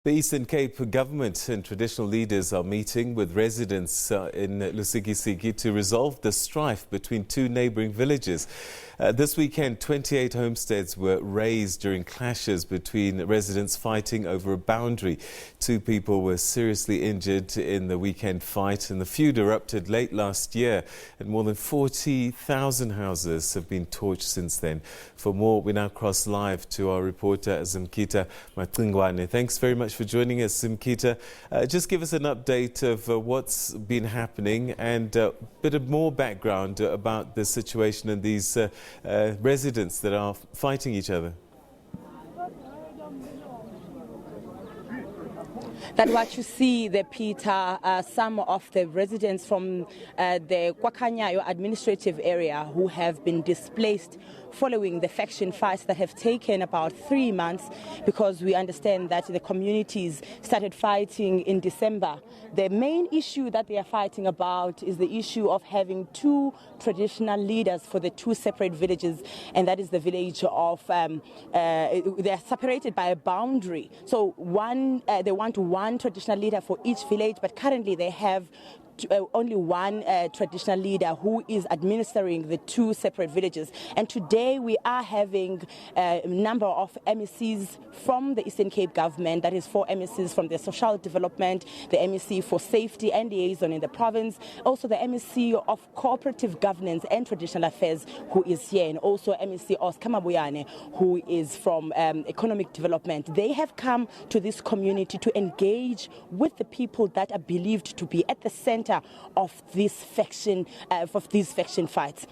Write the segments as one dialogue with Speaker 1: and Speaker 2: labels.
Speaker 1: The Eastern Cape government and traditional leaders are meeting with residents in Lusikisiki to resolve the strife between two neighbouring villages. This weekend, 28 homesteads were razed during clashes between residents fighting over a boundary. Two people were seriously injured in the weekend fight, and the feud erupted late last year, and more than 40,000 houses have been torched since then. For more, we now cross live to our reporter Zimkhitha Macingwane. Thanks very much for joining us, Zimkhitha. Just give us an update of what's been happening and a bit of more background about the situation and these residents that are fighting each other.
Speaker 2: That what you see there, Peter, some of the residents from the Kwakanyayo administrative area who have been displaced following the faction fights that have taken about 3 months, because we understand that the communities started fighting in December. The main issue that they are fighting about is the issue of having two traditional leaders for the two separate villages, and that is the village of, they are separated by a boundary. So they want one traditional leader for each village, but currently they have only one traditional leader who is administering the two separate villages. And today we are having a number of MECs from the Eastern Cape government, that is 4 MECs from the social development, the MEC for safety and liaison in the province, also the MEC of cooperative governance and traditional affairs who is here, and also MEC Oscar Mabuyane who is from economic development. They have come to this community to engage with the people that are believed to be at the center of these faction fights.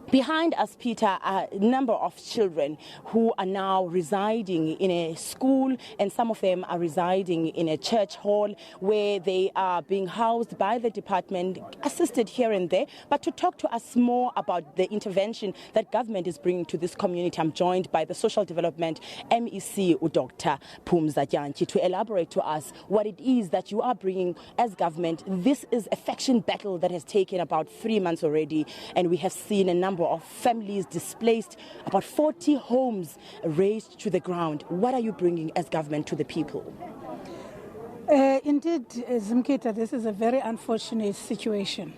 Speaker 2: Behind us, Peter, are a number of children who are now residing in a school, and some of them are residing in a church hall where they are being housed by the department, assisted here and there. But to talk to us more about the intervention that government is bringing to this community, I'm joined by the social development MEC, Dr. Phumza Dyantyisa, to elaborate to us what it is that you are bringing as government. This is a faction battle that has taken about 3 months already, and we have seen a number of families displaced, about 40 homes razed to the ground. What are you bringing as government to the people?
Speaker 3: Indeed, Zimkhitha, this is a very unfortunate situation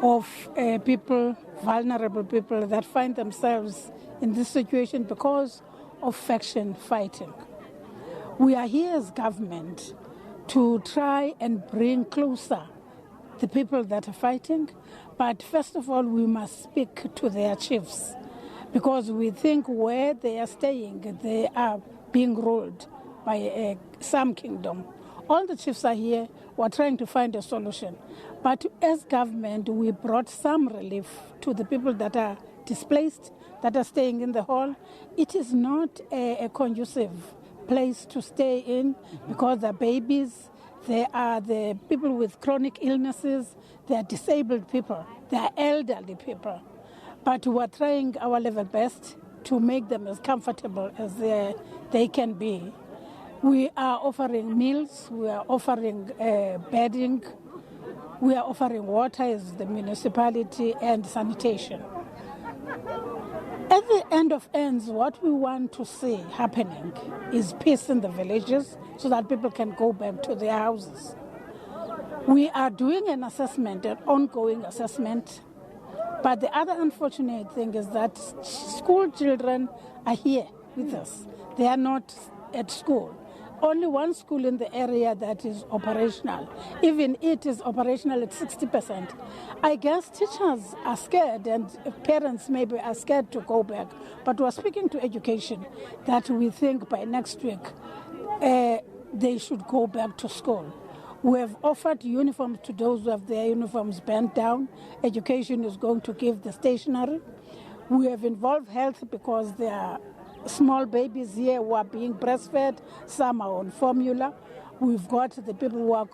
Speaker 3: of people, vulnerable people that find themselves in this situation because of faction fighting. We are here as government to try and bring closer the people that are fighting, but first of all we must speak to their chiefs, because we think where they are staying they are being ruled by some kingdom. All the chiefs are here, we're trying to find a solution, but as government we brought some relief to the people that are displaced, that are staying in the hall. It is not a conducive place to stay in because they're babies, they are the people with chronic illnesses, they are disabled people, they are elderly people. But we are trying our level best to make them as comfortable as they can be. We are offering meals, we are offering bedding, we are offering water as the municipality, and sanitation. At the end of ends, what we want to see happening is peace in the villages so that people can go back to their houses. We are doing an assessment, an ongoing assessment, but the other unfortunate thing is that school children are here with us. They are not at school. Only one school in the area that is operational. Even it is operational at 60%. I guess teachers are scared and parents maybe are scared to go back. But we're speaking to education that we think by next week they should go back to school. We have offered uniforms to those who have their uniforms bent down. Education is going to give the stationery. We have involved health because there are small babies here who are being breastfed, some are on formula. We've got the people who are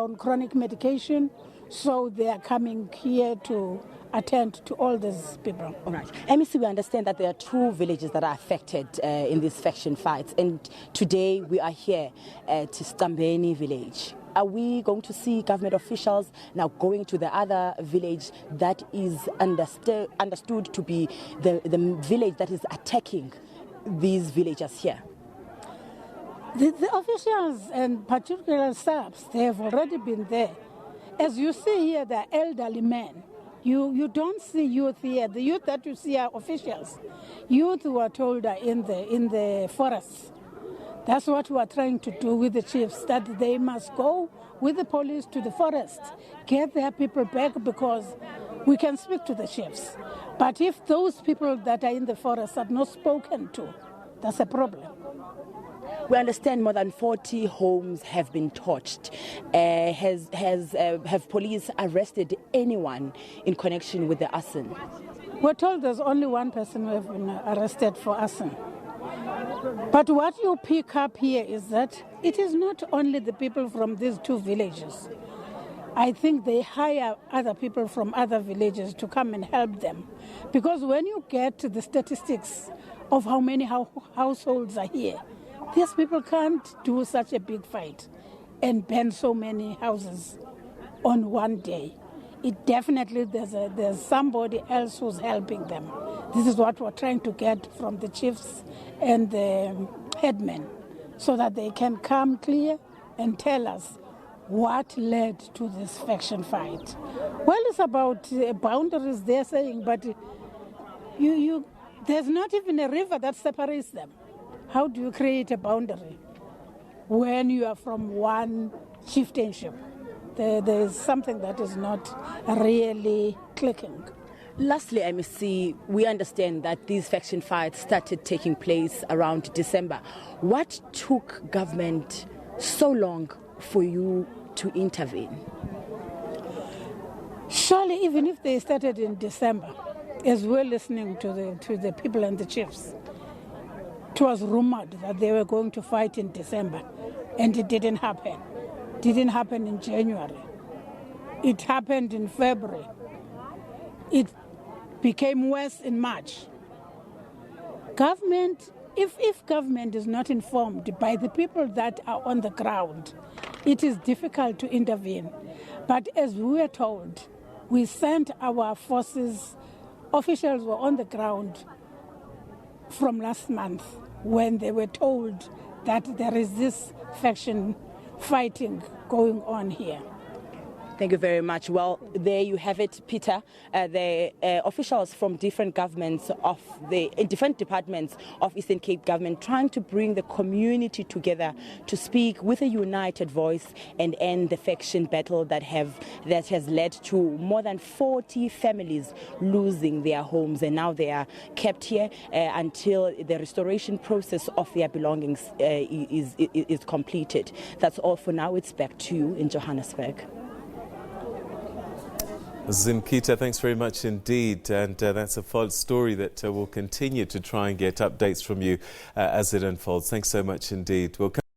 Speaker 3: on chronic medication, so they are coming here to attend to all these people.
Speaker 2: All right. MEC, we understand that there are 2 villages that are affected in these faction fights, and today we are here at Stambeni village. Are we going to see government officials now going to the other village that is understood to be the village that is attacking these villagers here?
Speaker 3: The officials and particular SABs, they have already been there. As you see here, the elderly men. You don't see youth here. The youth that you see are officials. Youth who are told are in the forests. That's what we are trying to do with the chiefs, that they must go with the police to the forest, get their people back, because we can speak to the chiefs. But if those people that are in the forest are not spoken to, that's a problem.
Speaker 2: We understand more than 40 homes have been torched. Have police arrested anyone in connection with the arson?
Speaker 3: We're told there's only one person who has been arrested for arson. But what you pick up here is that it is not only the people from these two villages. I think they hire other people from other villages to come and help them. Because when you get to the statistics of how many households are here, these people can't do such a big fight and burn so many houses on one day. It definitely, there's somebody else who's helping them. This is what we're trying to get from the chiefs and the headmen, so that they can come clear and tell us what led to this faction fight. Well, it's about boundaries, they're saying, but there's not even a river that separates them. How do you create a boundary when you are from one chieftainship? There's something that is not really clicking.
Speaker 2: Lastly, MEC, we understand that these faction fights started taking place around December. What took government so long for you to intervene?
Speaker 3: Surely, even if they started in December, as we're listening to the people and the chiefs, it was rumored that they were going to fight in December, and it didn't happen. It didn't happen in January. It happened in February. It became worse in March. Government, if government is not informed by the people that are on the ground, it is difficult to intervene. But as we were told, we sent our forces, officials were on the ground from last month when they were told that there is this faction fighting going on here.
Speaker 2: Thank you very much. Well, there you have it, Peter. The officials from different governments different departments of Eastern Cape government trying to bring the community together to speak with a united voice and end the faction battle that has led to more than 40 families losing their homes, and now they are kept here until the restoration process of their belongings is completed. That's all for now. It's back to you in Johannesburg.
Speaker 1: Zimkhitha, thanks very much indeed. And that's a false story that we'll continue to try and get updates from you as it unfolds. Thanks so much indeed. We'll